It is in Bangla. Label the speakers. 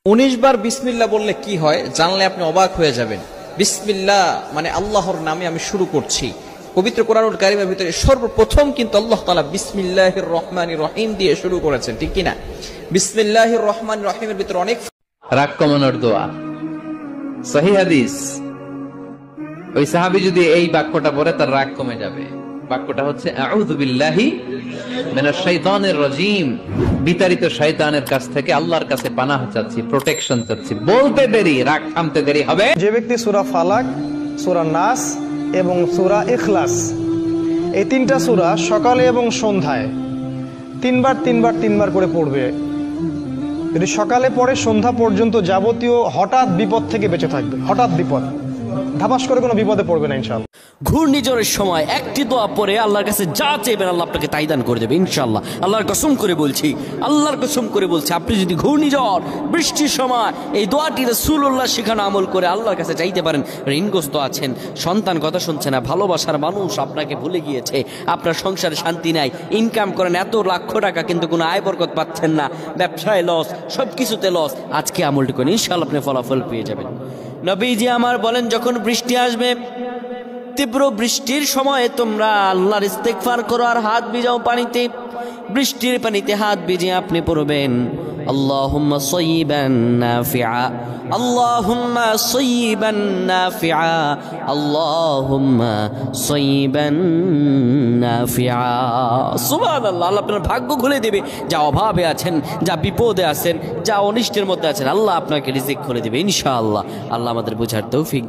Speaker 1: 19 বার বিসমিল্লাহ বললে কি হয় জানলে আপনি অবাক হয়ে যাবেন। বিসমিল্লাহ মানে আল্লাহর নামে আমি শুরু করছি। পবিত্র কোরআনুল কারীমের ভিতরে সর্বপ্রথম কিন্তু আল্লাহ তাআলা বিসমিল্লাহির রহমানির রহিম দিয়ে শুরু করেছেন, ঠিক কি না? বিসমিল্লাহির রহমানির রহিমের ভিতরে অনেক
Speaker 2: রাগ কমানোর দোয়া। সহিহ হাদিস, ওই সাহাবী যদি এই বাক্যটা পড়ে তার রাগ কমে যাবে। বাক্যটা হচ্ছে আউযু বিল্লাহি মিনাশ শাইতানির রাজীম, বিতাড়িত শয়তানের কাছ থেকে আল্লাহর কাছে পানাহ চাচ্ছি, প্রোটেকশন চাচ্ছি। বলতে দেরি, রাগ থামতে দেরি হবে।
Speaker 3: যে ব্যক্তি সূরা ফালাক, সূরা নাস এবং সূরা ইখলাস এই তিনটা সূরা সকালে এবং সন্ধ্যায় তিনবার করে পড়বে, যদি সকালে পড়ে সন্ধ্যা পর্যন্ত যাবতীয় হঠাৎ বিপদ থেকে বেঁচে থাকবে। হঠাৎ বিপদ, ধাপাস করে কোনো বিপদে পড়বে না ইনশাআল্লাহ।
Speaker 4: ঘূর্ণিঝড়ের সময় একটি দোয়া পড়ে আল্লাহর কাছে যা চাইবেন আল্লাহ আপনাকে তাই দান করে দেবে ইনশাআল্লাহ। আল্লাহর কসম করে বলছি, আপনি যদি ঘূর্ণিঝড় বৃষ্টির সময় এই দোয়াটি রাসূলুল্লাহ শেখানো আমল করে আল্লাহর কাছে চাইতে পারেন, ঋণগ্রস্ত আছেন, সন্তান কথা শুনছে না, ভালোবাসার মানুষ আপনাকে ভুলে গিয়েছে, আপনার সংসারে শান্তি নাই, ইনকাম করেন এত লাখ টাকা কিন্তু কোনো আয় বরকত পাচ্ছেন না, ব্যবসায় লস, সব কিছুতে লস, আজকে আমলটি করেন ইনশাআল্লাহ আপনি ফলাফল পেয়ে যাবেন। নবীজি আমার বলেন, যখন বৃষ্টি আসবে, তীব্র বৃষ্টির সময় তোমরা আল্লাহর ইস্তেগফার করো আর হাত ভিজাও পানিতে। বৃষ্টির পানিতে হাত ভিজিয়ে আপনি পড়বেন আল্লাহুম্মা সাইয়্যিবান নাফিআ, আল্লাহুম্মা সাইয়্যিবান নাফিআ, আল্লাহুম্মা সাইয়্যিবান নাফিআ। সুবহানাল্লাহ। আল্লাহ আপনার ভাগ্য খুলে দেবে। যা অভাবে আছেন, যা বিপদে আছেন, যা অনিষ্টের মধ্যে আছেন, আল্লাহ আপনাকে রিজিক খুলে দেবে ইনশাআল্লাহ। আল্লাহ আমাদের বুঝার তৌফিক